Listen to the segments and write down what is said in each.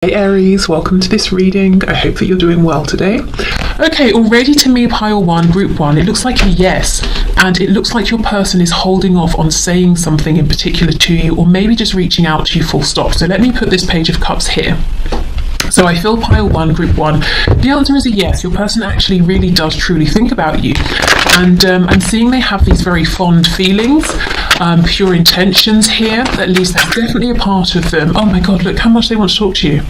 Hey Aries, welcome to this reading. I hope that you're doing well today. Okay, already to me, pile one, group one, it looks like a yes, and it looks like your person is holding off on saying something in particular to you, or maybe just reaching out to you full stop. So let me put this Page of Cups here. So I feel pile one, group one. The answer is a yes. Your person actually really does truly think about you. And I'm seeing they have these very fond feelings, pure intentions here. At least that's definitely a part of them. Oh my God, look how much they want to talk to you.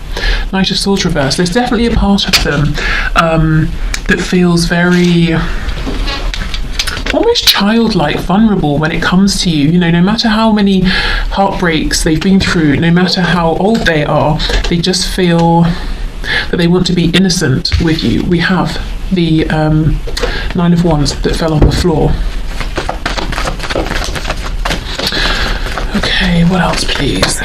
Knight of Swords reversed. There's definitely a part of them that feels very almost childlike, vulnerable when it comes to you. You know, no matter how many heartbreaks they've been through, no matter how old they are, they just feel that they want to be innocent with you. We have the Nine of Wands that fell on the floor. Okay, what else please?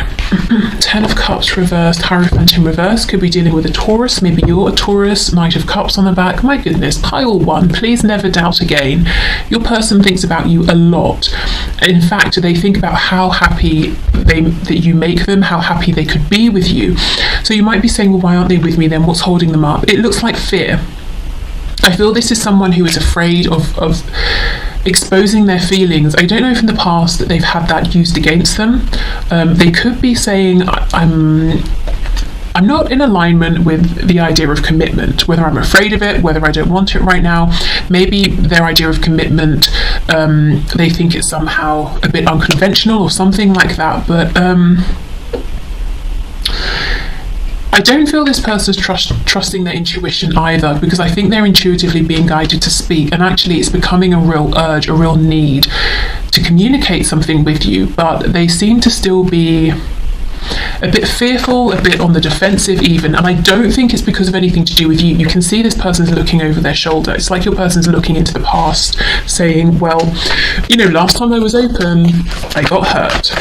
Ten of Cups reversed, Hierophant in reverse. Could be dealing with a Taurus. Maybe you're a Taurus. Knight of Cups on the back. My goodness, pile one. Please never doubt again. Your person thinks about you a lot. In fact, they think about how happy that you make them, how happy they could be with you. So you might be saying, well, why aren't they with me then? What's holding them up? It looks like fear. I feel this is someone who is afraid of exposing their feelings. I don't know if in the past that they've had that used against them. They could be saying, I'm not in alignment with the idea of commitment, whether I'm afraid of it, whether I don't want it right now. Maybe their idea of commitment, they think it's somehow a bit unconventional or something like that, but I don't feel this person's trusting their intuition either, because I think they're intuitively being guided to speak, and actually it's becoming a real urge, a real need to communicate something with you, but they seem to still be a bit fearful, a bit on the defensive even, and I don't think it's because of anything to do with you. You can see this person's looking over their shoulder. It's like your person's looking into the past, saying, well, you know, last time I was open, I got hurt.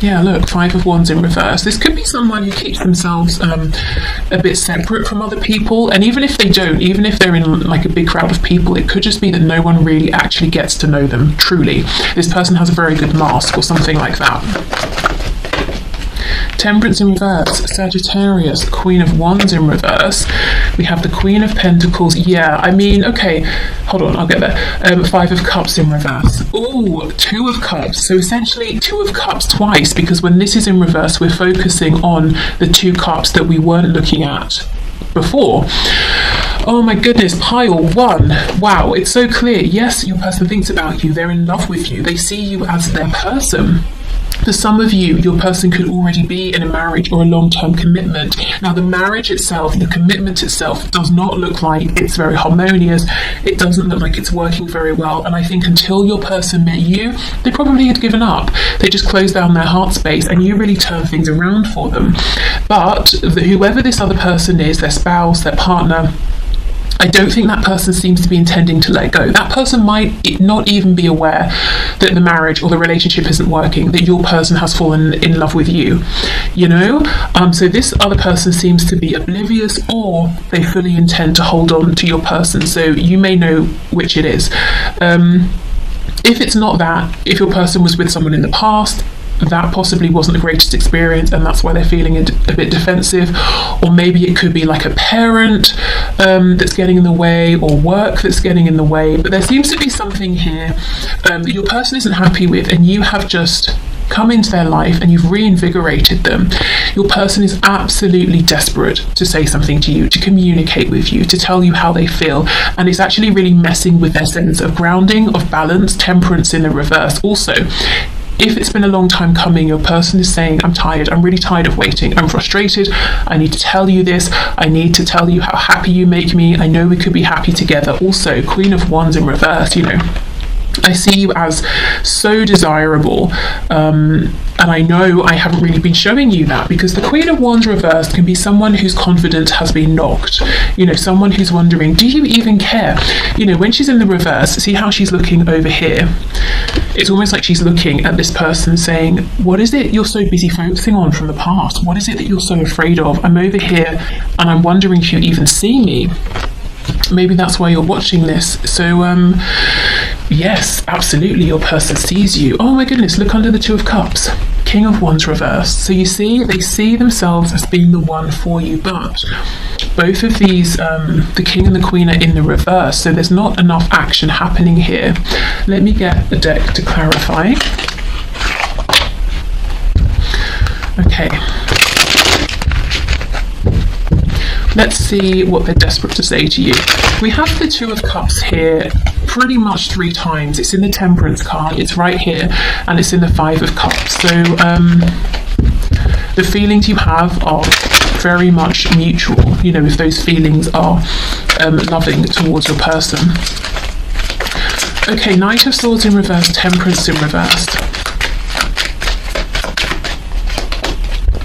Yeah, look, Five of Wands in reverse. This could be someone who keeps themselves a bit separate from other people, and even if they don't, even if they're in like a big crowd of people, it could just be that no one really actually gets to know them truly. This person has a very good mask or something like that. Temperance in reverse, Sagittarius, Queen of Wands in reverse. We have the Queen of Pentacles. Yeah, I mean, okay, hold on, I'll get there. Five of Cups in reverse. Oh, Two of Cups. So essentially Two of Cups twice, because when this is in reverse, we're focusing on the two cups that we weren't looking at before. Oh my goodness, pile one. Wow, it's so clear. Yes, your person thinks about you. They're in love with you. They see you as their person. For some of you, your person could already be in a marriage or a long-term commitment. Now, the marriage itself, the commitment itself, does not look like it's very harmonious. It doesn't look like it's working very well. And I think until your person met you, they probably had given up. They just closed down their heart space, and you really turned things around for them. But whoever this other person is, their spouse, their partner, I don't think that person seems to be intending to let go. That person might not even be aware that the marriage or the relationship isn't working, that your person has fallen in love with you, you know? So this other person seems to be oblivious, or they fully intend to hold on to your person. So you may know which it is. If it's not that, if your person was with someone in the past, that possibly wasn't the greatest experience, and that's why they're feeling a bit defensive. Or maybe it could be like a parent that's getting in the way, or work that's getting in the way. But there seems to be something here that your person isn't happy with, and you have just come into their life and you've reinvigorated them. Your person is absolutely desperate to say something to you, to communicate with you, to tell you how they feel, and it's actually really messing with their sense of grounding, of balance. Temperance in the reverse also. If it's been a long time coming, your person is saying, I'm tired, I'm really tired of waiting, I'm frustrated, I need to tell you this, I need to tell you how happy you make me, I know we could be happy together. Also, Queen of Wands in reverse, you know, I see you as so desirable, and I know I haven't really been showing you that, because the Queen of Wands reversed can be someone whose confidence has been knocked. You know, someone who's wondering, do you even care? You know, when she's in the reverse, see how she's looking over here? It's almost like she's looking at this person saying, what is it you're so busy focusing on from the past? What is it that you're so afraid of? I'm over here and I'm wondering if you even see me. Maybe that's why you're watching this. So yes, absolutely, your person sees you. Oh my goodness, look under the Two of Cups. King of Wands reversed. So you see, they see themselves as being the one for you, but both of these, the King and the Queen, are in the reverse, so there's not enough action happening here. Let me get a deck to clarify. Okay. Let's see what they're desperate to say to you. We have the Two of Cups here pretty much 3 times. It's in the Temperance card, it's right here, and it's in the Five of Cups. So the feelings you have are very much mutual, you know, if those feelings are loving towards your person. Okay, Knight of Swords in reverse, Temperance in reverse.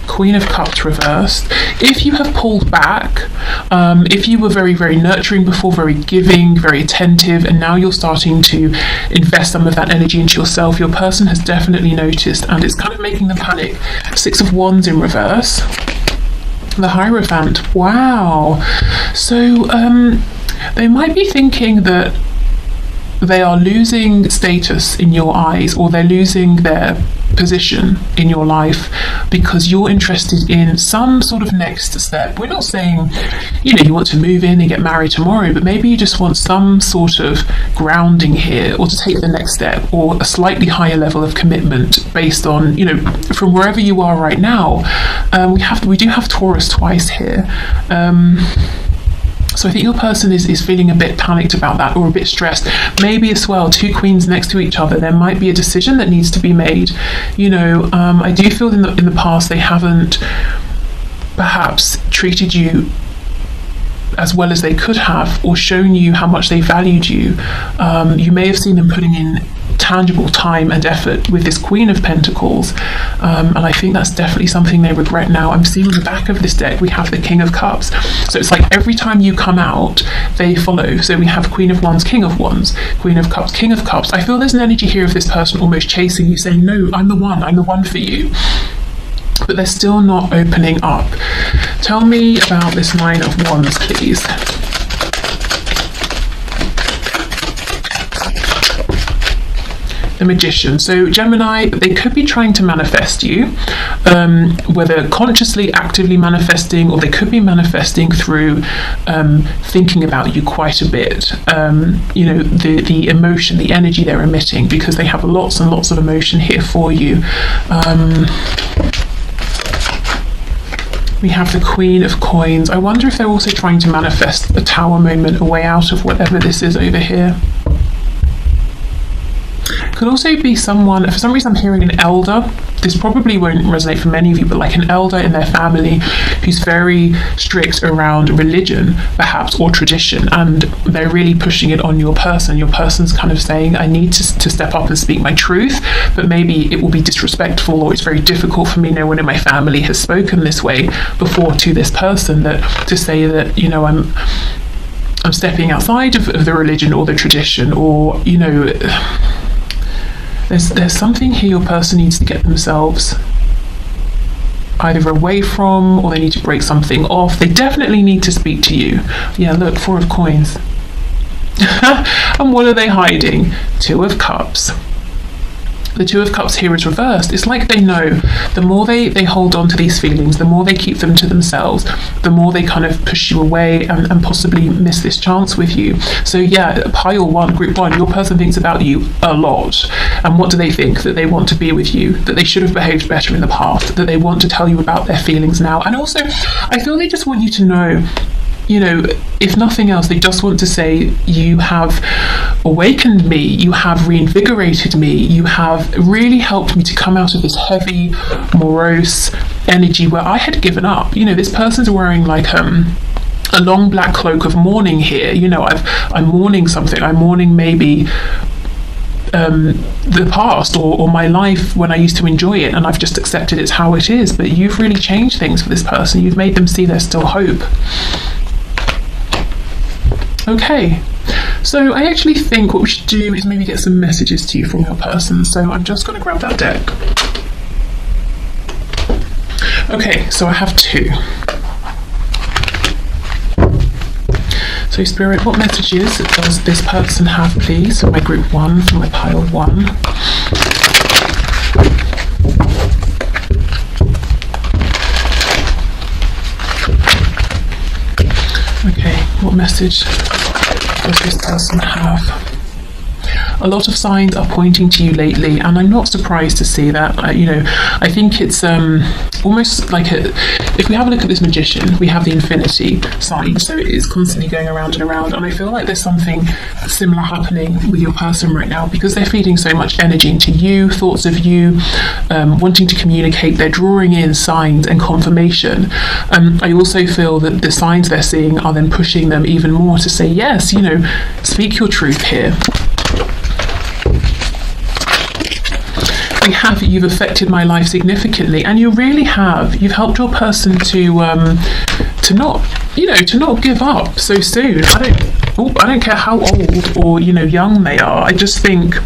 Queen of Cups reversed. If you have pulled back, if you were very, very nurturing before, very giving, very attentive, and now you're starting to invest some of that energy into yourself, your person has definitely noticed, and it's kind of making them panic. Six of Wands in reverse. The Hierophant. Wow. So they might be thinking that they are losing status in your eyes, or they're losing their position in your life because you're interested in some sort of next step. We're not saying, you know, you want to move in and get married tomorrow, but maybe you just want some sort of grounding here, or to take the next step, or a slightly higher level of commitment based on, you know, from wherever you are right now. We do have Taurus twice here. So I think your person is feeling a bit panicked about that, or a bit stressed. Maybe as well, 2 queens next to each other, there might be a decision that needs to be made. You know, I do feel in the past they haven't perhaps treated you as well as they could have, or shown you how much they valued you. You may have seen them putting in tangible time and effort with this Queen of Pentacles, and I think that's definitely something they regret now. I'm seeing on the back of this deck we have the King of Cups, so it's like every time you come out they follow. So we have Queen of Wands, King of Wands, Queen of Cups, King of Cups. I feel there's an energy here of this person almost chasing you, saying, no, I'm the one for you, but they're still not opening up. Tell me about this Nine of Wands, please. The Magician. So Gemini, they could be trying to manifest you, whether consciously, actively manifesting, or they could be manifesting through thinking about you quite a bit. You know, the emotion, the energy they're emitting, because they have lots and lots of emotion here for you. We have the Queen of Coins. I wonder if they're also trying to manifest a Tower moment, a way out of whatever this is over here. Could also be someone, for some reason I'm hearing an elder. This probably won't resonate for many of you, but like an elder in their family who's very strict around religion, perhaps, or tradition, and they're really pushing it on your person. Your person's kind of saying, I need to step up and speak my truth, but maybe it will be disrespectful, or it's very difficult for me. No one in my family has spoken this way before to this person, that to say that, you know, I'm stepping outside of the religion or the tradition, or, you know, there's something here your person needs to get themselves either away from, or they need to break something off. They definitely need to speak to you. Yeah, look, 4 of Coins. And what are they hiding? 2 of Cups. The Two of Cups here is reversed. It's like they know the more they hold on to these feelings, the more they keep them to themselves, the more they kind of push you away and possibly miss this chance with you. So yeah, pile 1, group 1, your person thinks about you a lot. And what do they think? That they want to be with you, that they should have behaved better in the past, that they want to tell you about their feelings now. And also, I feel they just want you to know, you know, if nothing else, they just want to say, you have awakened me, you have reinvigorated me, you have really helped me to come out of this heavy, morose energy where I had given up. You know, this person's wearing like a long black cloak of mourning here. You know, I'm mourning something. I'm mourning maybe the past, or my life when I used to enjoy it, and I've just accepted it's how it is. But you've really changed things for this person. You've made them see there's still hope. Okay, so I actually think what we should do is maybe get some messages to you from your person. So I'm just going to grab that deck. Okay, so I have 2. So Spirit, what messages does this person have, please, for my group 1, for my pile 1? What message does this person have? A lot of signs are pointing to you lately, and I'm not surprised to see that. I think it's almost like if we have a look at this magician, we have the infinity sign, so it is constantly going around and around, and I feel like there's something similar happening with your person right now, because they're feeding so much energy into you, thoughts of you, wanting to communicate. They're drawing in signs and confirmation. I also feel that the signs they're seeing are then pushing them even more to say, yes, speak your truth here. Have you've affected my life significantly, and you really have. You've helped your person to not give up so soon. I don't care how old or young they are. I just think,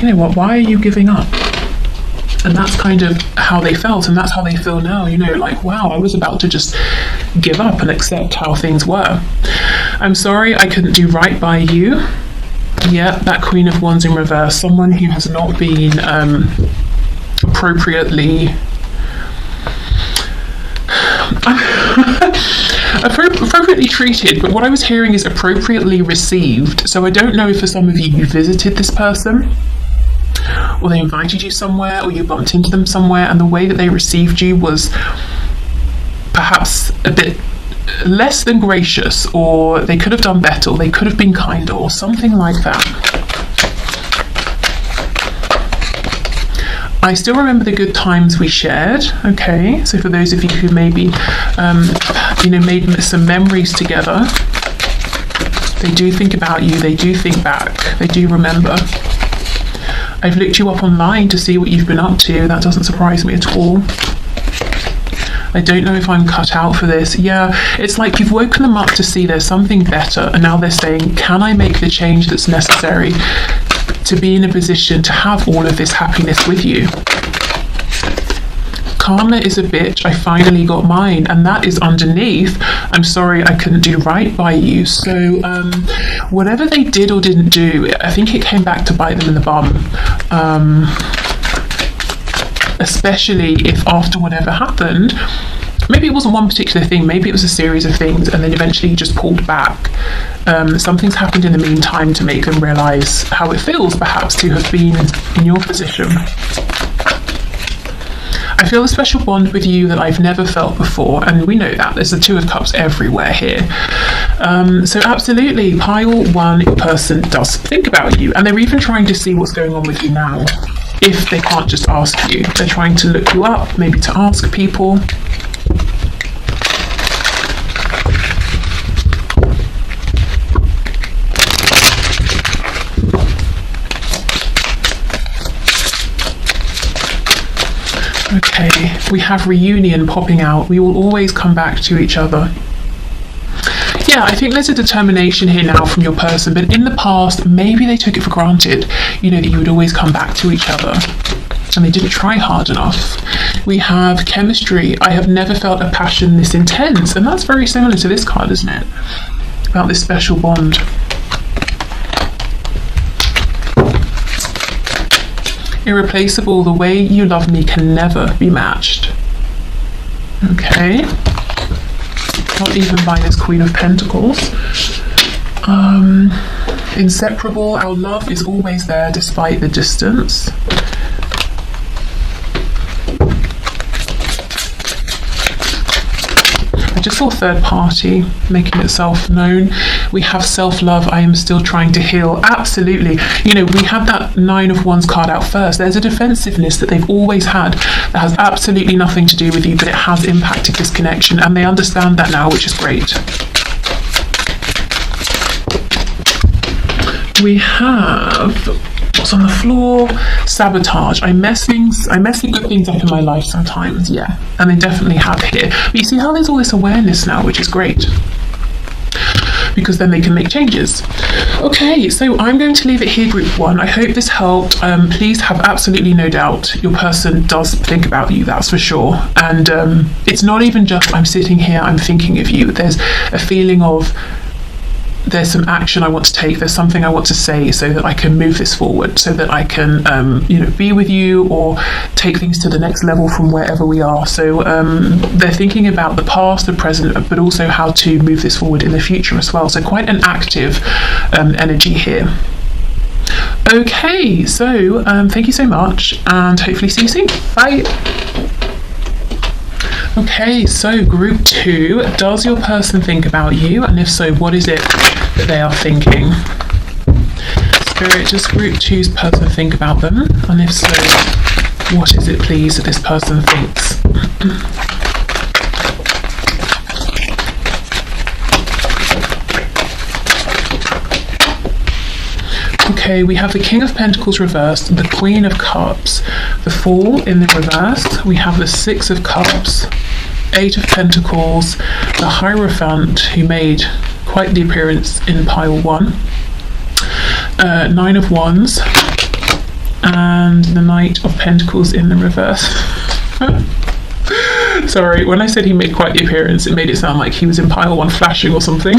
why are you giving up? And that's kind of how they felt, and that's how they feel now. Like, wow, I was about to just give up and accept how things were. I'm sorry I couldn't do right by you. Yeah, that Queen of Wands in reverse. Someone who has not been appropriately treated, but what I was hearing is appropriately received. So I don't know if for some of you visited this person, or they invited you somewhere, or you bumped into them somewhere, and the way that they received you was perhaps a bit less than gracious, or they could have done better, or they could have been kinder, or something like that. I still remember the good times we shared. Okay, so for those of you who maybe made some memories together, they do think about you, they do think back, they do remember. I've looked you up online to see what you've been up to. That doesn't surprise me at all. I don't know if I'm cut out for this. Yeah, it's like you've woken them up to see there's something better, and now they're saying, can I make the change that's necessary to be in a position to have all of this happiness with you? Karma is a bitch, I finally got mine, and that is underneath, I'm sorry I couldn't do right by you. So whatever they did or didn't do, I think it came back to bite them in the bum. Especially if after whatever happened, maybe it wasn't one particular thing, maybe it was a series of things, and then eventually you just pulled back. Something's happened in the meantime to make them realise how it feels perhaps to have been in your position. I feel a special bond with you that I've never felt before, and we know that there's the Two of Cups everywhere here. So absolutely, pile one person does think about you, and they're even trying to see what's going on with you now. If they can't just ask you, they're trying to look you up, maybe to ask people. Okay, we have reunion popping out. We will always come back to each other. Yeah, I think there's a determination here now from your person, but in the past, maybe they took it for granted, that you would always come back to each other, and they didn't try hard enough. We have chemistry. I have never felt a passion this intense, and that's very similar to this card, isn't it? About this special bond. Irreplaceable, the way you love me can never be matched. Okay. Not even by this Queen of Pentacles. Inseparable, our love is always there despite the distance. I just saw third party making itself known. We have self-love, I am still trying to heal. Absolutely. We had that Nine of Wands card out first. There's a defensiveness that they've always had that has absolutely nothing to do with you, but it has impacted this connection, and they understand that now, which is great. We have, what's on the floor? Sabotage. I mess the good things up in my life sometimes, yeah. And they definitely have here. But you see how there's all this awareness now, which is great, because then they can make changes. Okay, so I'm going to leave it here, group one. I hope this helped. Please have absolutely no doubt your person does think about you, that's for sure. And it's not even just I'm sitting here, I'm thinking of you. There's a feeling of there's some action I want to take, there's something I want to say so that I can move this forward, so that I can be with you or take things to the next level from wherever we are. So they're thinking about the past, the present, but also how to move this forward in the future as well. So quite an active energy here. Okay, so thank you so much, and hopefully see you soon. Bye. Okay, so group 2, does your person think about you? And if so, what is it that they are thinking? Spirit, does group 2's person think about them? And if so, what is it, please, that this person thinks? Okay, we have the King of Pentacles reversed, the Queen of Cups, the Fool in the reverse, we have the Six of Cups, Eight of Pentacles, the Hierophant, who made quite the appearance in pile 1, Nine of Wands, and the Knight of Pentacles in the reverse. Sorry, when I said he made quite the appearance, it made it sound like he was in pile 1 flashing or something.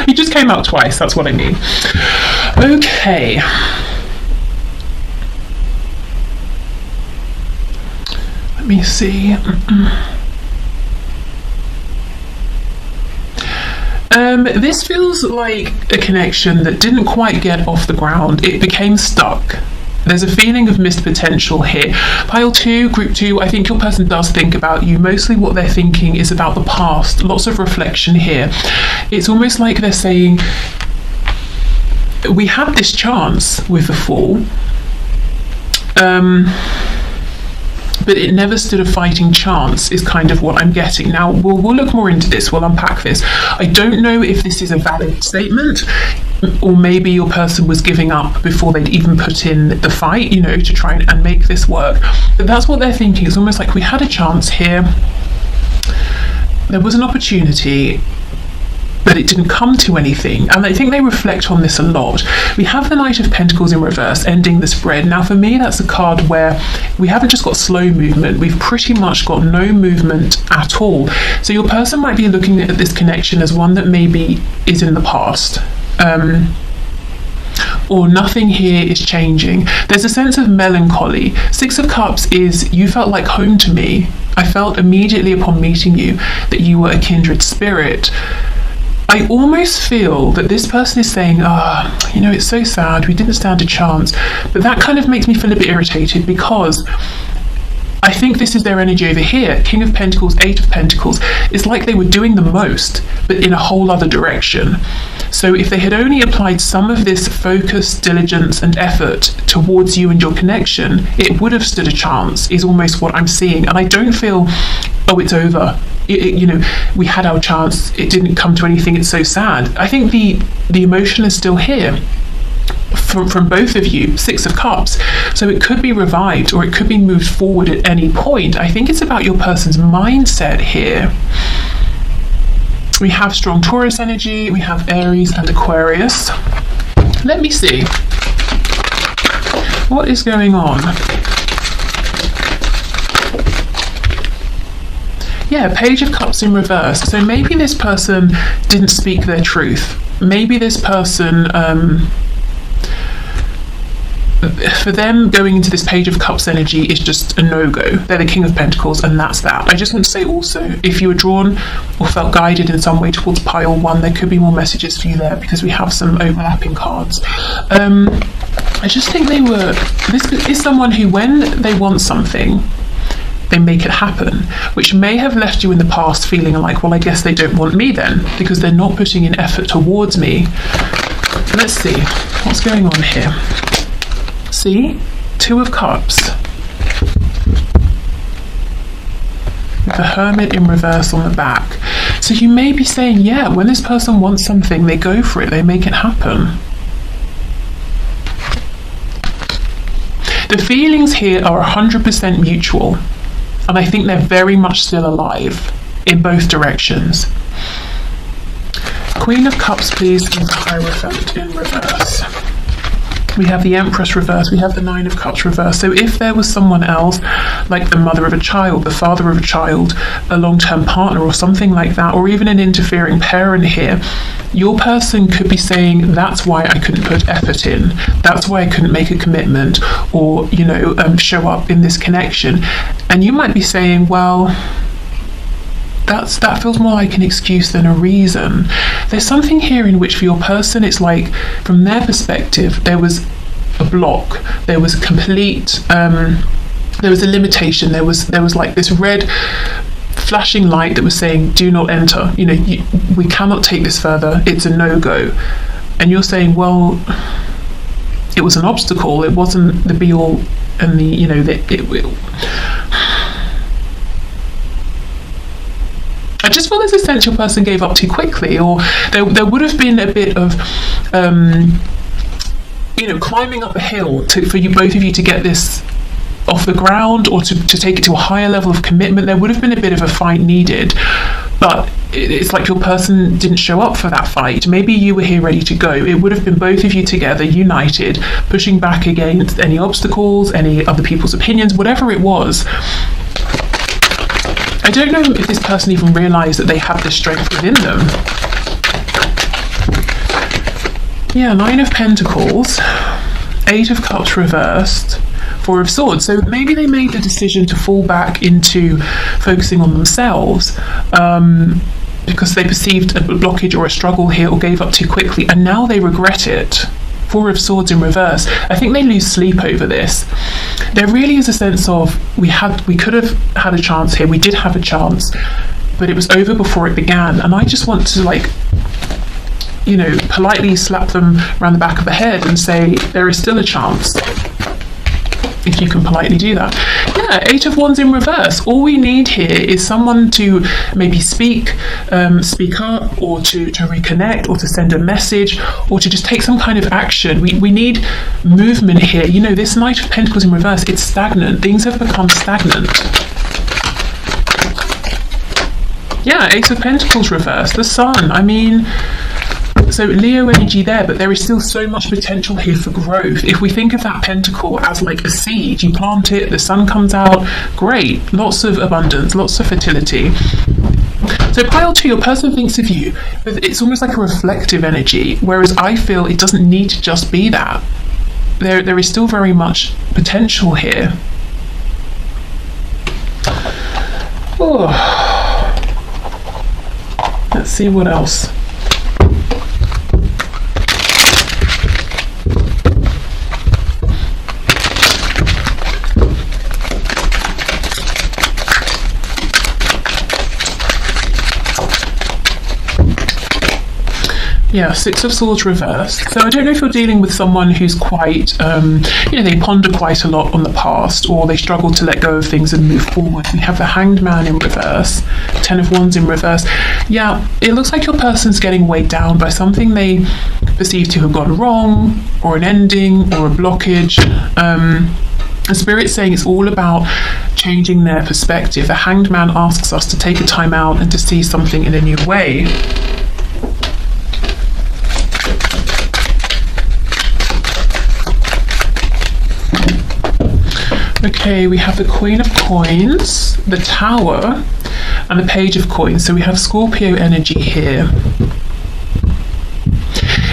He just came out twice, that's what I mean. Okay. Let me see. This feels like a connection that didn't quite get off the ground. It became stuck. There's a feeling of missed potential here. Pile 2, group 2, I think your person does think about you. Mostly what they're thinking is about the past. Lots of reflection here. It's almost like they're saying, we had this chance with the Fool, but it never stood a fighting chance, is kind of what I'm getting. Now, we'll look more into this, we'll unpack this. I don't know if this is a valid statement, or maybe your person was giving up before they'd even put in the fight, to try and make this work. But that's what they're thinking. It's almost like we had a chance here, there was an opportunity, but it didn't come to anything. And I think they reflect on this a lot. We have the Knight of Pentacles in reverse, ending the spread. Now, for me, that's a card where we haven't just got slow movement, we've pretty much got no movement at all. So your person might be looking at this connection as one that maybe is in the past. Or nothing here is changing. There's a sense of melancholy. Six of Cups is, you felt like home to me. I felt immediately upon meeting you that you were a kindred spirit. I almost feel that this person is saying, it's so sad, we didn't stand a chance. But that kind of makes me feel a bit irritated, because I think this is their energy over here. King of Pentacles, Eight of Pentacles. It's like they were doing the most, but in a whole other direction. So if they had only applied some of this focus, diligence, and effort towards you and your connection, it would have stood a chance, is almost what I'm seeing. And I don't feel, it's over. We had our chance, it didn't come to anything, it's so sad. I think the emotion is still here from both of you. Six of Cups. So it could be revived, or it could be moved forward at any point. I think it's about your person's mindset here. We have strong Taurus energy, we have Aries and Aquarius. Let me see. What is going on? Yeah, Page of Cups in reverse. So maybe this person didn't speak their truth. Maybe this person, for them, going into this Page of Cups energy is just a no-go. They're the King of Pentacles, and that's that. I just want to say also, if you were drawn or felt guided in some way towards pile 1, there could be more messages for you there, because we have some overlapping cards. I just think this is someone who, when they want something, they make it happen, which may have left you in the past feeling like, well, I guess they don't want me then, because they're not putting in effort towards me. Let's see, what's going on here? See? Two of Cups. With the Hermit in reverse on the back. So you may be saying, yeah, when this person wants something, they go for it, they make it happen. The feelings here are 100% mutual, and I think they're very much still alive in both directions. Queen of Cups, please, and the Hierophant in reverse. We have the Empress reverse, we have the Nine of Cups reverse. So if there was someone else, like the mother of a child, the father of a child, a long-term partner or something like that, or even an interfering parent here, your person could be saying, that's why I couldn't put effort in, that's why I couldn't make a commitment, or, show up in this connection. And you might be saying, well, that feels more like an excuse than a reason. There's something here in which for your person, it's like, from their perspective, there was a block, there was a complete, there was a limitation, there was like this red flashing light that was saying, do not enter, we cannot take this further, it's a no-go. And you're saying, well, it was an obstacle, it wasn't the be-all and the, it will. I just feel there's a sense your person gave up too quickly, or there would have been a bit of, climbing up a hill for you, both of you, to get this off the ground, or to take it to a higher level of commitment. There would have been a bit of a fight needed, but it's like your person didn't show up for that fight. Maybe you were here ready to go. It would have been both of you together, united, pushing back against any obstacles, any other people's opinions, whatever it was. I don't know if this person even realised that they had this strength within them. Yeah, Nine of Pentacles, Eight of Cups reversed, Four of Swords. So maybe they made the decision to fall back into focusing on themselves because they perceived a blockage or a struggle here, or gave up too quickly, and now they regret it. Four of Swords in reverse. I think they lose sleep over this. There really is a sense of, we could have had a chance here, we did have a chance, but it was over before it began. And I just want to, politely slap them around the back of the head and say, there is still a chance, if you can politely do that. Yeah, Eight of Wands in reverse. All we need here is someone to maybe speak up, or to reconnect, or to send a message, or to just take some kind of action. We need movement here. This Knight of Pentacles in reverse, it's stagnant. Things have become stagnant. Yeah, Ace of Pentacles reverse, the Sun. So Leo energy there, but there is still so much potential here for growth. If we think of that pentacle as like a seed, you plant it, the sun comes out, great, lots of abundance, lots of fertility. So pile 2, your person thinks of you, but it's almost like a reflective energy, whereas I feel it doesn't need to just be that. There is still very much potential here. Oh. Let's see what else. Yeah, Six of Swords reversed. So I don't know if you're dealing with someone who's quite, they ponder quite a lot on the past, or they struggle to let go of things and move forward. We have the Hanged Man in reverse, Ten of Wands in reverse. Yeah, it looks like your person's getting weighed down by something they perceive to have gone wrong, or an ending, or a blockage. The Spirit's saying it's all about changing their perspective. The Hanged Man asks us to take a time out and to see something in a new way. Okay, we have the Queen of Coins, the Tower, and the Page of Coins. So we have Scorpio energy here.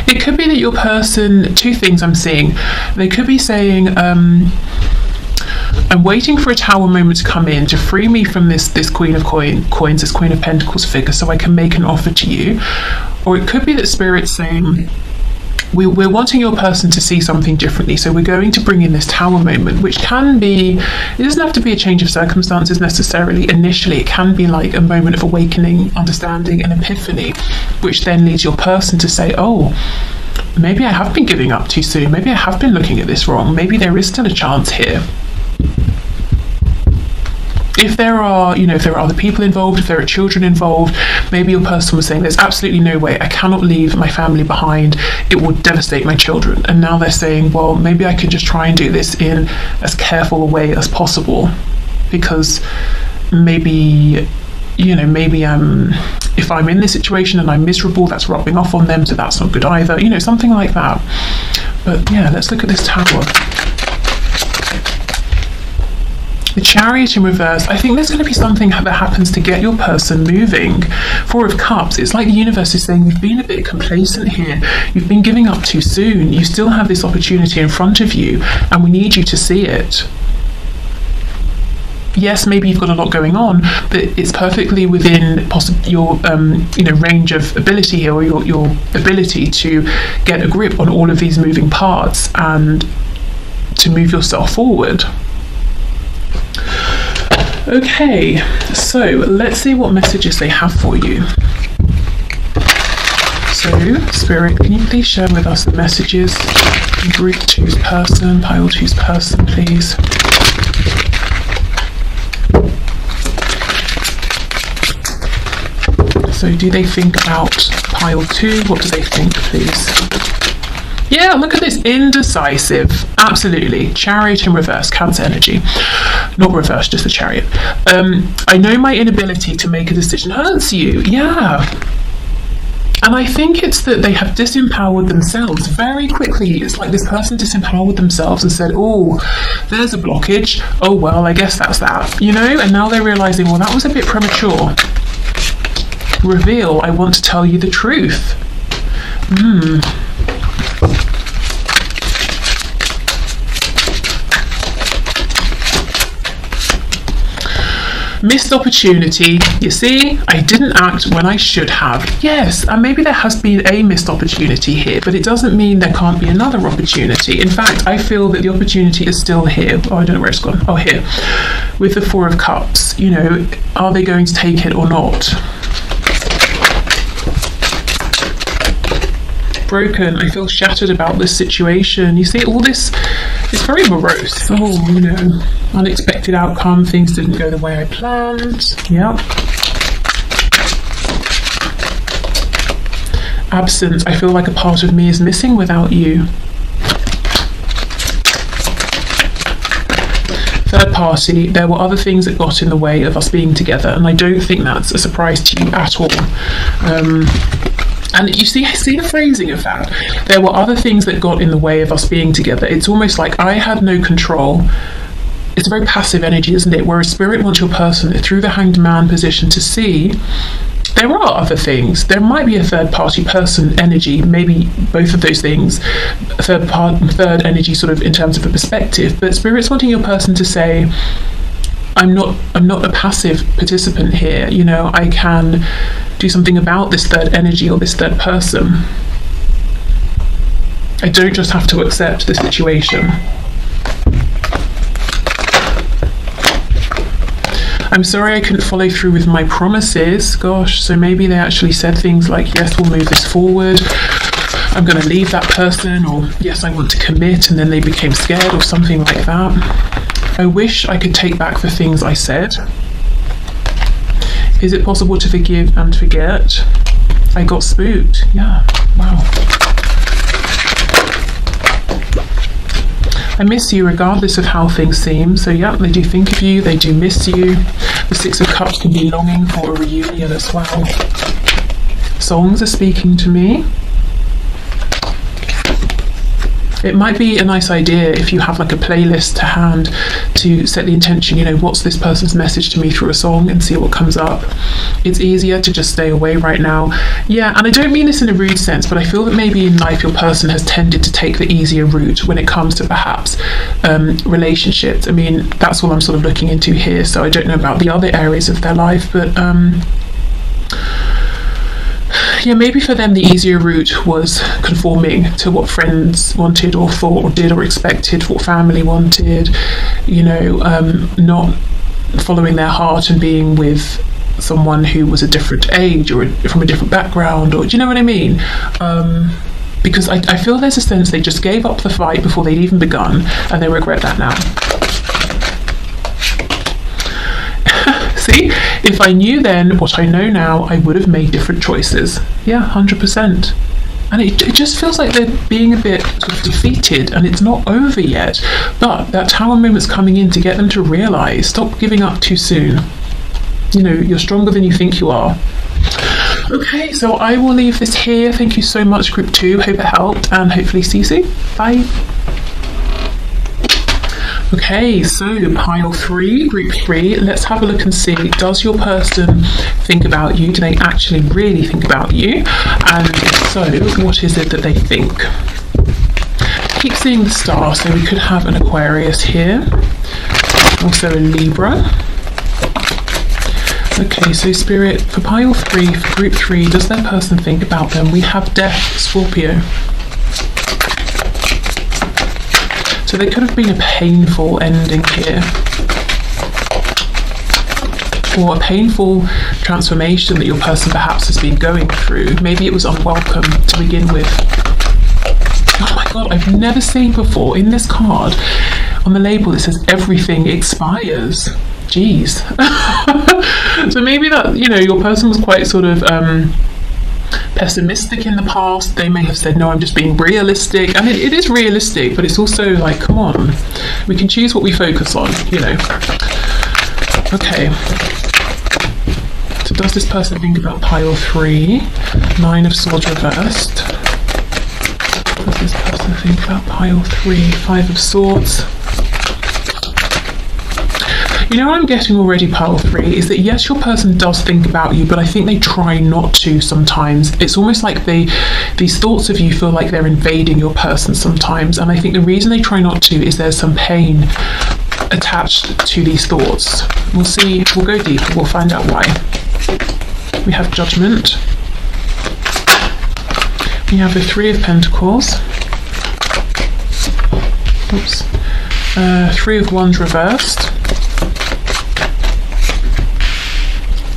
It could be that your person, two things I'm seeing. They could be saying, I'm waiting for a Tower moment to come in to free me from this Queen of Coins, this Queen of Pentacles figure, so I can make an offer to you. Or it could be that Spirit's saying, we're wanting your person to see something differently, so we're going to bring in this Tower moment, which can be, it doesn't have to be a change of circumstances necessarily initially. It can be like a moment of awakening, understanding, and epiphany, which then leads your person to say, oh, maybe I have been giving up too soon, maybe I have been looking at this wrong, maybe there is still a chance here. If there are, if there are other people involved, if there are children involved, maybe your person was saying, there's absolutely no way, I cannot leave my family behind, it will devastate my children. And now they're saying, well, maybe I could just try and do this in as careful a way as possible, because maybe, if I'm in this situation and I'm miserable, that's rubbing off on them, so that's not good either, something like that. But yeah, let's look at this Tower. The Chariot in reverse. I think there's going to be something that happens to get your person moving. Four of Cups. It's like the universe is saying you've been a bit complacent here. You've been giving up too soon. You still have this opportunity in front of you, and we need you to see it. Yes, maybe you've got a lot going on, but it's perfectly within your range of ability here, or your ability to get a grip on all of these moving parts and to move yourself forward. Okay, so let's see what messages they have for you. So, Spirit, can you please share with us the messages? Group 2's person, pile 2's person, please. So do they think about pile 2? What do they think, please? Yeah, look at this. Indecisive. Absolutely. Chariot in reverse. Cancer energy. Not reverse, just the Chariot. I know my inability to make a decision hurts you. Yeah. And I think it's that they have disempowered themselves very quickly. It's like this person disempowered themselves and said, oh, there's a blockage. Oh, well, I guess that's that. And now they're realizing, well, that was a bit premature. Reveal, I want to tell you the truth. Missed opportunity. You see, I didn't act when I should have. Yes, and maybe there has been a missed opportunity here, but it doesn't mean there can't be another opportunity. In fact, I feel that the opportunity is still here. Oh, I don't know where it's gone. Oh, here. With the Four of Cups, are they going to take it or not? Broken. I feel shattered about this situation. You see, all this is very morose. Oh, unexpected outcome. Things didn't go the way I planned. Yep. Absence. I feel like a part of me is missing without you. Third party. There were other things that got in the way of us being together, and I don't think that's a surprise to you at all. And you see the phrasing of that. There were other things that got in the way of us being together. It's almost like I had no control. It's a very passive energy, isn't it? Whereas Spirit wants your person through the Hanged Man position to see there are other things. There might be a third party person energy, maybe both of those things, third energy sort of in terms of a perspective. But Spirit's wanting your person to say, I'm not a passive participant here. I can do something about this third energy or this third person. I don't just have to accept the situation. I'm sorry I couldn't follow through with my promises. Gosh, so maybe they actually said things like, yes, we'll move this forward. I'm going to leave that person, or yes, I want to commit, and then they became scared or something like that. I wish I could take back the things I said. Is it possible to forgive and forget? I got spooked. Yeah, wow. I miss you regardless of how things seem. So yeah, they do think of you, they do miss you. The Six of Cups can be longing for a reunion as well. Songs are speaking to me. It might be a nice idea if you have like a playlist to hand to set the intention, what's this person's message to me through a song, and see what comes up. It's easier to just stay away right now. Yeah, and I don't mean this in a rude sense, but I feel that maybe in life your person has tended to take the easier route when it comes to perhaps relationships. I mean, that's all I'm sort of looking into here, so I don't know about the other areas of their life, but yeah, maybe for them the easier route was conforming to what friends wanted or thought or did or expected, what family wanted, not following their heart and being with someone who was a different age or from a different background, or do you know what I mean? Because I feel there's a sense they just gave up the fight before they'd even begun, and they regret that now. See, if I knew then what I know now, I would have made different choices. Yeah, 100%. And it just feels like they're being a bit sort of defeated, and it's not over yet. But that Tower moment's coming in to get them to realise, stop giving up too soon. You're stronger than you think you are. Okay, so I will leave this here. Thank you so much, group 2. Hope it helped, and hopefully see you soon. Bye. Okay, so pile 3, group 3, let's have a look and see, does your person think about you? Do they actually really think about you? And if so, what is it that they think? Keep seeing the star, so we could have an Aquarius here, also a Libra. Okay, so Spirit, for pile 3, for group 3, does their person think about them? We have Death, Scorpio. So there could have been a painful ending here, or a painful transformation that your person perhaps has been going through. Maybe it was unwelcome to begin with. Oh my god, I've never seen before in this card, on the label it says everything expires. Jeez. So maybe that, you know, your person was quite sort of pessimistic in the past. They may have said, no, I'm just being realistic, and it is realistic, but it's also like, come on, we can choose what we focus on, you know. Okay, so does this person think about pile 3, 9 of Swords reversed? Does this person think about pile 3, 5 of Swords? You know what I'm getting already, pile 3, is that yes, your person does think about you, but I think they try not to sometimes. It's almost like these thoughts of you feel like they're invading your person sometimes, and I think the reason they try not to is there's some pain attached to these thoughts. We'll see, we'll go deeper, we'll find out why. We have Judgment. We have the 3 of Pentacles. Oops. 3 of Wands reversed.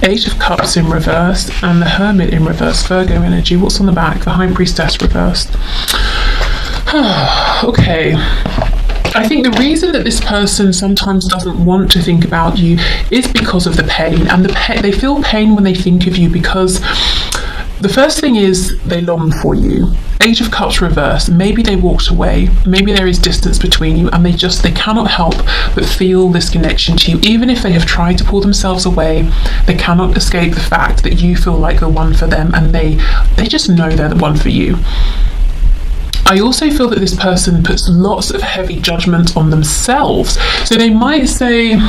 8 of Cups in reverse, and the Hermit in reverse, Virgo energy. What's on the back? The High Priestess reversed. Okay. I think the reason that this person sometimes doesn't want to think about you is because of the pain, and they feel pain when they think of you because the first thing is they long for you. 8 of Cups reversed, maybe they walked away, maybe there is distance between you, and they cannot help but feel this connection to you. Even if they have tried to pull themselves away, they cannot escape the fact that you feel like the one for them, and they just know they're the one for you. I also feel that this person puts lots of heavy judgment on themselves. So they might say,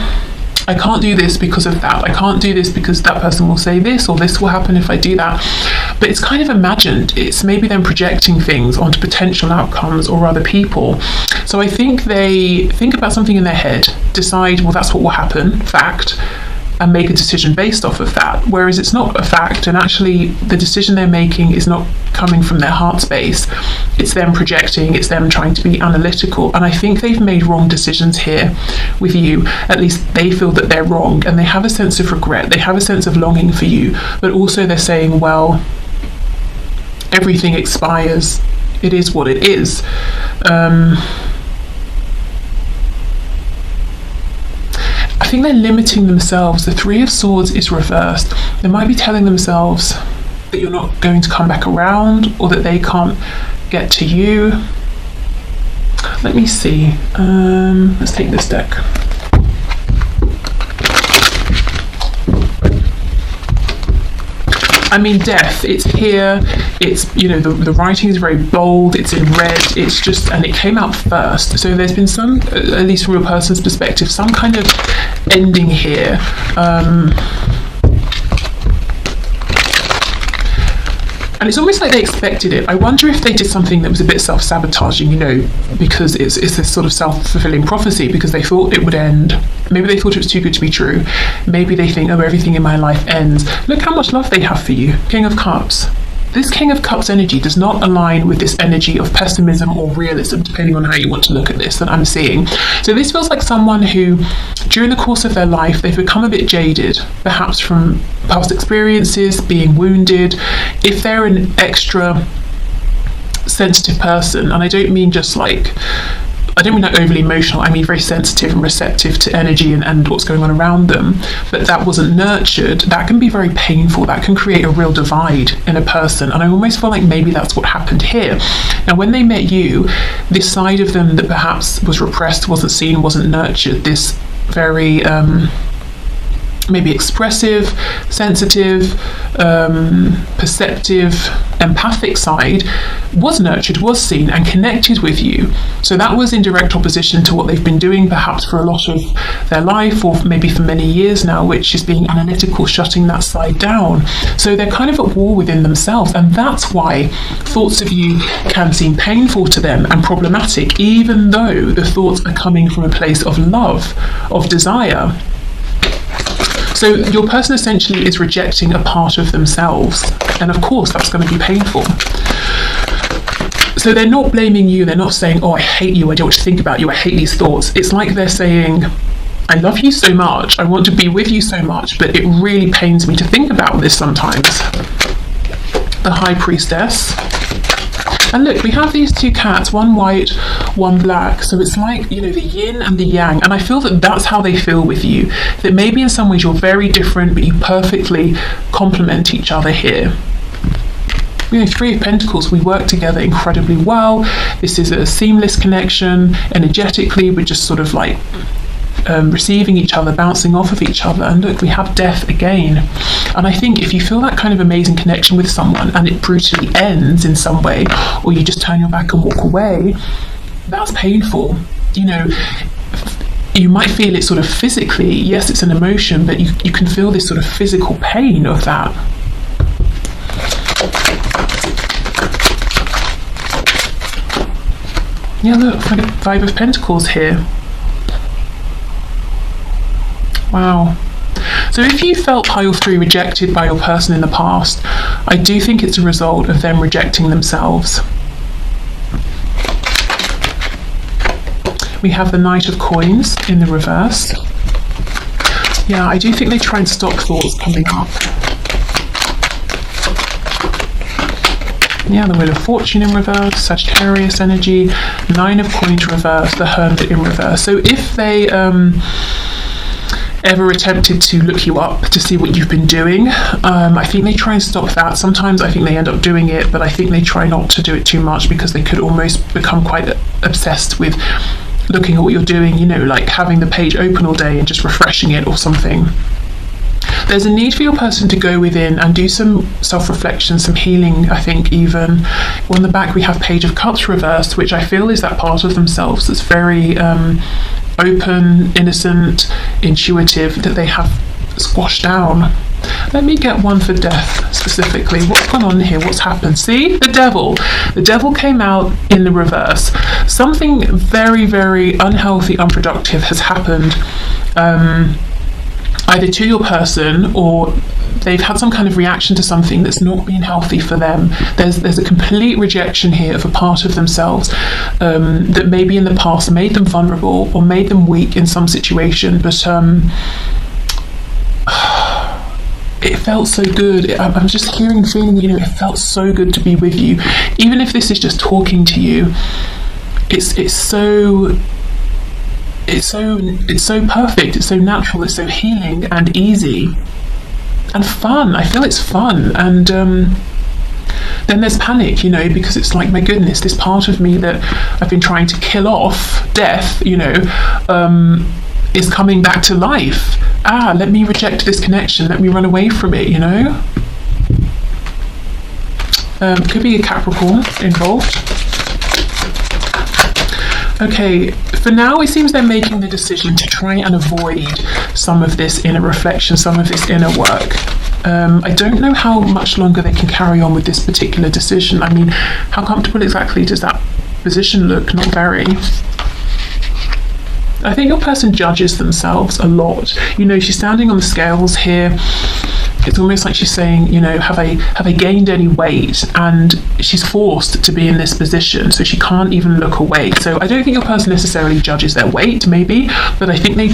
I can't do this because of that. I can't do this because that person will say this, or this will happen if I do that. But it's kind of imagined. It's maybe them projecting things onto potential outcomes or other people. So I think they think about something in their head, decide, well, that's what will happen, fact, and make a decision based off of that. Whereas it's not a fact, and actually the decision they're making is not coming from their heart space. It's them projecting, it's them trying to be analytical. And I think they've made wrong decisions here with you. At least they feel that they're wrong, and they have a sense of regret. They have a sense of longing for you, but also they're saying, well, everything expires. It is what it is. I think they're limiting themselves. The 3 of Swords is reversed. They might be telling themselves that you're not going to come back around, or that they can't get to you. Let me see. Let's take this deck. I mean, Death, it's here, it's, you know, the writing is very bold, it's in red, it's just, and it came out first. So there's been some, at least from your person's perspective, some kind of ending here. And it's almost like they expected it. I wonder if they did something that was a bit self-sabotaging, you know, because it's this sort of self-fulfilling prophecy, because they thought it would end. Maybe they thought it was too good to be true. Maybe they think, oh, everything in my life ends. Look how much love they have for you. King of Cups. This King of Cups energy does not align with this energy of pessimism or realism, depending on how you want to look at this, that I'm seeing. So this feels like someone who, during the course of their life, they've become a bit jaded, perhaps from past experiences, being wounded. If they're an extra sensitive person, and I don't mean just like, I don't mean like overly emotional, I mean very sensitive and receptive to energy and what's going on around them, but that wasn't nurtured, that can be very painful. That can create a real divide in a person, and I almost feel like maybe that's what happened here. Now, when they met you, this side of them that perhaps was repressed, wasn't seen, wasn't nurtured, this very maybe expressive, sensitive, perceptive, empathic side was nurtured, was seen and connected with you. So that was in direct opposition to what they've been doing perhaps for a lot of their life, or maybe for many years now, which is being analytical, shutting that side down. So they're kind of at war within themselves, and that's why thoughts of you can seem painful to them and problematic, even though the thoughts are coming from a place of love, of desire. So your person essentially is rejecting a part of themselves, and of course that's going to be painful. So they're not blaming you, they're not saying, oh, I hate you, I don't want to think about you, I hate these thoughts. It's like they're saying, I love you so much, I want to be with you so much, but it really pains me to think about this sometimes. The High Priestess. And look, we have these two cats, one white, one black. So it's like, you know, the yin and the yang. And I feel that that's how they feel with you. That maybe in some ways you're very different, but you perfectly complement each other here. You know, Three of Pentacles, we work together incredibly well. This is a seamless connection. Energetically, we're just sort of like receiving each other, bouncing off of each other. And look, we have Death again. And I think if you feel that kind of amazing connection with someone and it brutally ends in some way, or you just turn your back and walk away, that's painful. You know, you might feel it sort of physically. Yes, it's an emotion, but you can feel this sort of physical pain of that. Yeah, look, Five of Pentacles here. Wow. So if you felt pile 3 rejected by your person in the past, I do think it's a result of them rejecting themselves. We have the Knight of Coins in the reverse. Yeah, I do think they try and stop thoughts coming up. Yeah, the Wheel of Fortune in reverse, Sagittarius energy, 9 of Coins reverse, the Hermit in reverse. So if they ever attempted to look you up to see what you've been doing, I think they try and stop that. Sometimes I think they end up doing it, but I think they try not to do it too much because they could almost become quite obsessed with looking at what you're doing, you know, like having the page open all day and just refreshing it or something. There's a need for your person to go within and do some self-reflection, some healing, I think even. On the back we have Page of Cups reversed, which I feel is that part of themselves that's very open, innocent, intuitive, that they have squashed down. Let me get one for Death specifically. What's gone on here? What's happened? See? The Devil. The Devil came out in the reverse. Something very, very unhealthy, unproductive has happened. Either to your person, or they've had some kind of reaction to something that's not been healthy for them. There's a complete rejection here of a part of themselves that maybe in the past made them vulnerable or made them weak in some situation, but it felt so good. I'm just hearing and feeling, you know, it felt so good to be with you. Even if this is just talking to you, it's so perfect, it's so natural, it's so healing and easy and fun. I feel it's fun. And then there's panic, you know, because it's like, my goodness, this part of me that I've been trying to kill off, Death, you know, is coming back to life. Let me reject this connection, let me run away from it, you know. Could be a Capricorn involved. Okay, for now it seems they're making the decision to try and avoid some of this inner reflection, some of this inner work. I don't know how much longer they can carry on with this particular decision. I mean, how comfortable exactly does that position look? Not very. I think your person judges themselves a lot. You know, she's standing on the scales here. It's almost like she's saying, you know, have I gained any weight? And she's forced to be in this position, so she can't even look away. So I don't think your person necessarily judges their weight, maybe, but I think they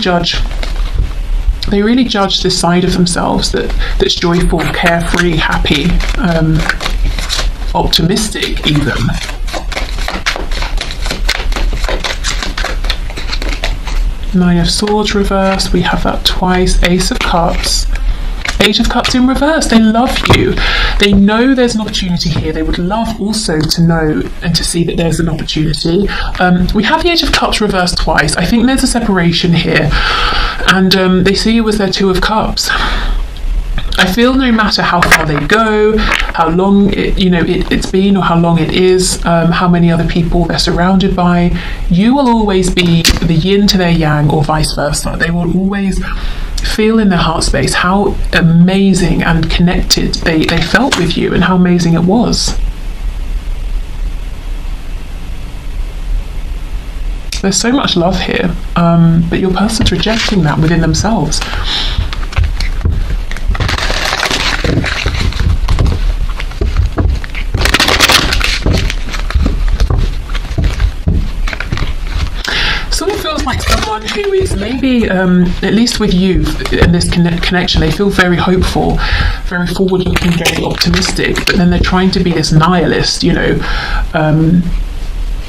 really judge this side of themselves that's joyful, carefree, happy, optimistic even. Nine of Swords reversed, we have that twice, Ace of Cups. Eight of Cups in reverse. They love you. They know there's an opportunity here. They would love also to know and to see that there's an opportunity. We have the Eight of Cups reversed twice. I think there's a separation here. And they see you as their Two of Cups. I feel no matter how far they go, how long it's been or how long it is, how many other people they're surrounded by, you will always be the yin to their yang or vice versa. They will always feel in their heart space how amazing and connected they felt with you and how amazing it was. There's so much love here, but your person's rejecting that within themselves. Like someone who is maybe, at least with you in this connection, they feel very hopeful, very forward-looking, very optimistic, but then they're trying to be this nihilist, and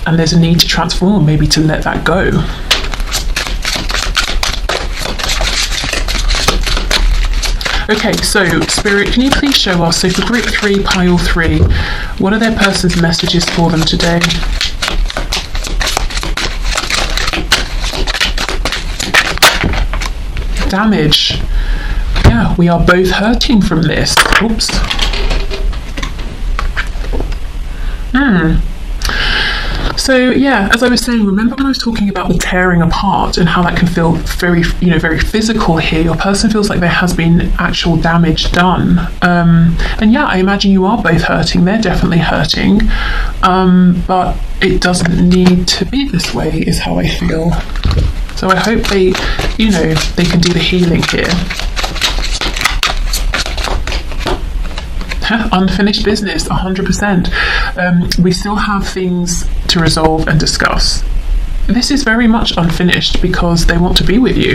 there's a need to transform, maybe to let that go. Okay, so Spirit, can you please show us, so for group 3, pile 3, what are their person's messages for them today? Damage. Yeah, we are both hurting from this. Oops. So yeah, as I was saying, remember when I was talking about the tearing apart and how that can feel very, very physical here. Your person feels like there has been actual damage done. And yeah, I imagine you are both hurting. They're definitely hurting. But it doesn't need to be this way, is how I feel. So I hope they can do the healing here. Unfinished business, 100%. We still have things to resolve and discuss. This is very much unfinished because they want to be with you.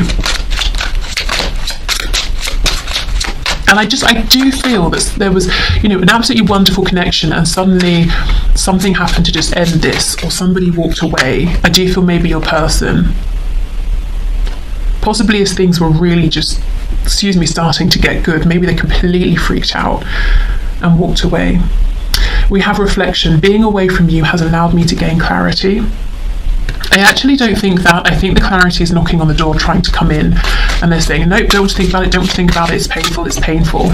And I do feel that there was, an absolutely wonderful connection, and suddenly something happened to just end this, or somebody walked away. I do feel maybe your person, possibly as things were really just, starting to get good, maybe they completely freaked out and walked away. We have reflection. Being away from you has allowed me to gain clarity. I actually don't think that. I think the clarity is knocking on the door, trying to come in, and they're saying, nope, don't think about it, don't think about it, it's painful, it's painful.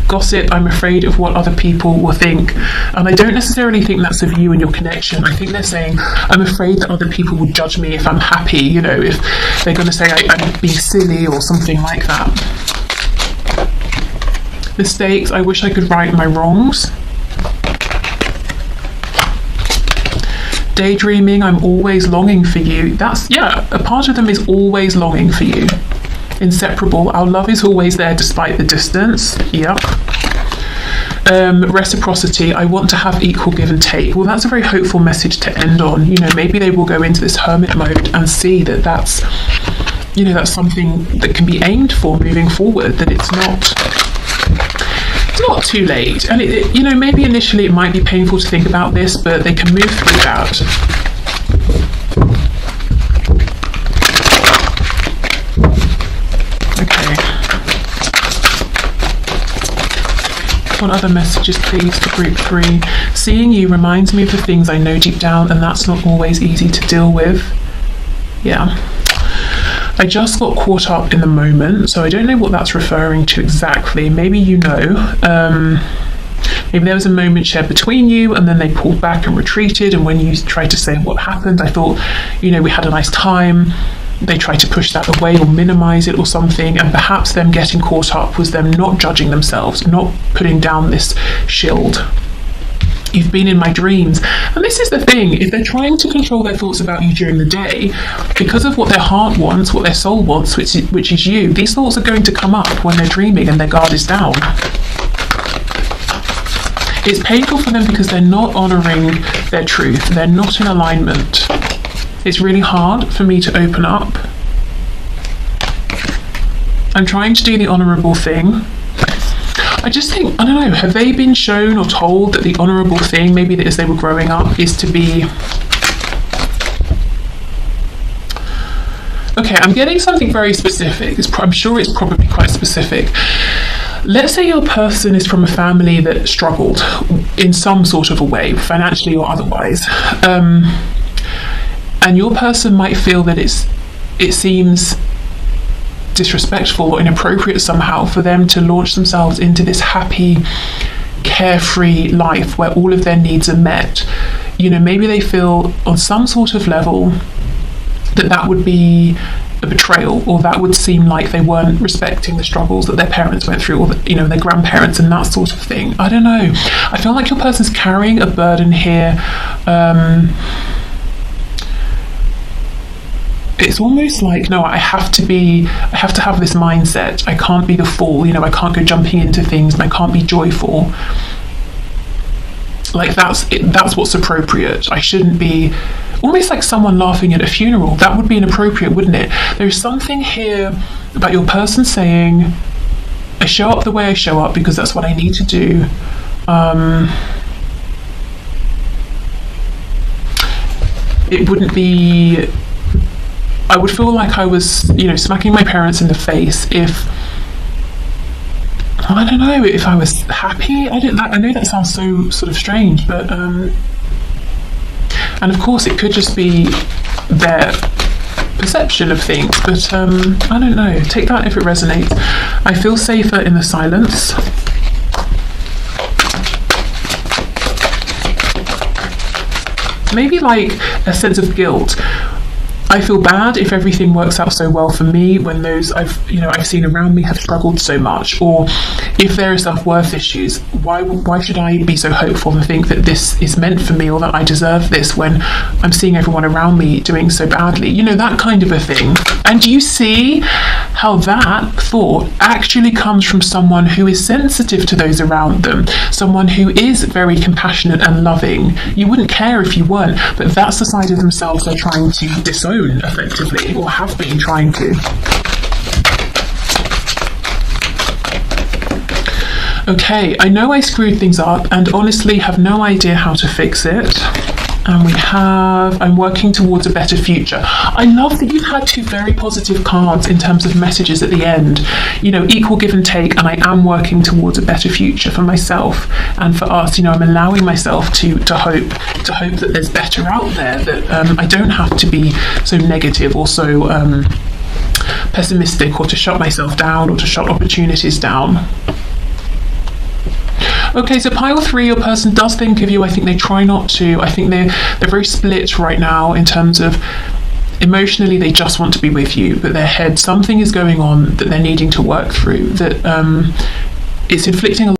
Gossip, I'm afraid of what other people will think. And I don't necessarily think that's of you and your connection. I think they're saying, I'm afraid that other people will judge me if I'm happy, if they're going to say I'm being silly or something like that. Mistakes, I wish I could right my wrongs. Daydreaming, I'm always longing for you. A part of them is always longing for you. Inseparable, our love is always there despite the distance. Yep. Reciprocity, I want to have equal give and take. Well, that's a very hopeful message to end on. Maybe they will go into this hermit mode and see that that's something that can be aimed for moving forward, that it's not too late. And maybe initially it might be painful to think about this, but they can move through that. What other messages, please, for group 3? Seeing you reminds me of the things I know deep down, and that's not always easy to deal with. Yeah. I just got caught up in the moment, so I don't know what that's referring to exactly. Maybe maybe there was a moment shared between you, and then they pulled back and retreated, and when you tried to say what happened, I thought, we had a nice time. They tried to push that away or minimize it or something, and perhaps them getting caught up was them not judging themselves, not putting down this shield. You've been in my dreams. And this is the thing, if they're trying to control their thoughts about you during the day, because of what their heart wants, what their soul wants, which is you, these thoughts are going to come up when they're dreaming and their guard is down. It's painful for them because they're not honouring their truth. They're not in alignment. It's really hard for me to open up. I'm trying to do the honourable thing. I just think, I don't know, have they been shown or told that the honourable thing, maybe that as they were growing up, is to be Okay, I'm getting something very specific. I'm sure it's probably quite specific. Let's say your person is from a family that struggled in some sort of a way, financially or otherwise, and your person might feel that it seems disrespectful or inappropriate somehow for them to launch themselves into this happy, carefree life where all of their needs are met. You know, maybe they feel on some sort of level that would be a betrayal, or that would seem like they weren't respecting the struggles that their parents went through, or their grandparents and that sort of thing. I don't know. I feel like your person's carrying a burden here. It's almost like, no, I have to have this mindset. I can't be the fool, I can't go jumping into things, and I can't be joyful. Like that's what's appropriate. I shouldn't be almost like someone laughing at a funeral. That would be inappropriate, wouldn't it? There's something here about your person saying, I show up the way I show up because that's what I need to do. It wouldn't be, I would feel like I was, smacking my parents in the face if, I don't know, if I was happy. I know that sounds so sort of strange, but and of course it could just be their perception of things, but I don't know. Take that if it resonates. I feel safer in the silence. Maybe like a sense of guilt. I feel bad if everything works out so well for me when those I've seen around me have struggled so much, or if there are self-worth issues. Why should I be so hopeful and think that this is meant for me or that I deserve this when I'm seeing everyone around me doing so badly? That kind of a thing. And do you see how that thought actually comes from someone who is sensitive to those around them, someone who is very compassionate and loving? You wouldn't care if you weren't, but that's the side of themselves they're trying to disown, effectively, or have been trying to. Okay, I know I screwed things up and honestly have no idea how to fix it. And we have, I'm working towards a better future. I love that you've had two very positive cards in terms of messages at the end. Equal give and take, and I am working towards a better future for myself and for us. I'm allowing myself to hope that there's better out there, that I don't have to be so negative or so pessimistic, or to shut myself down, or to shut opportunities down. Okay, so pile 3, your person does think of you. I think they try not to. I think they're very split right now in terms of emotionally they just want to be with you, but their head, something is going on that they're needing to work through, that it's inflicting a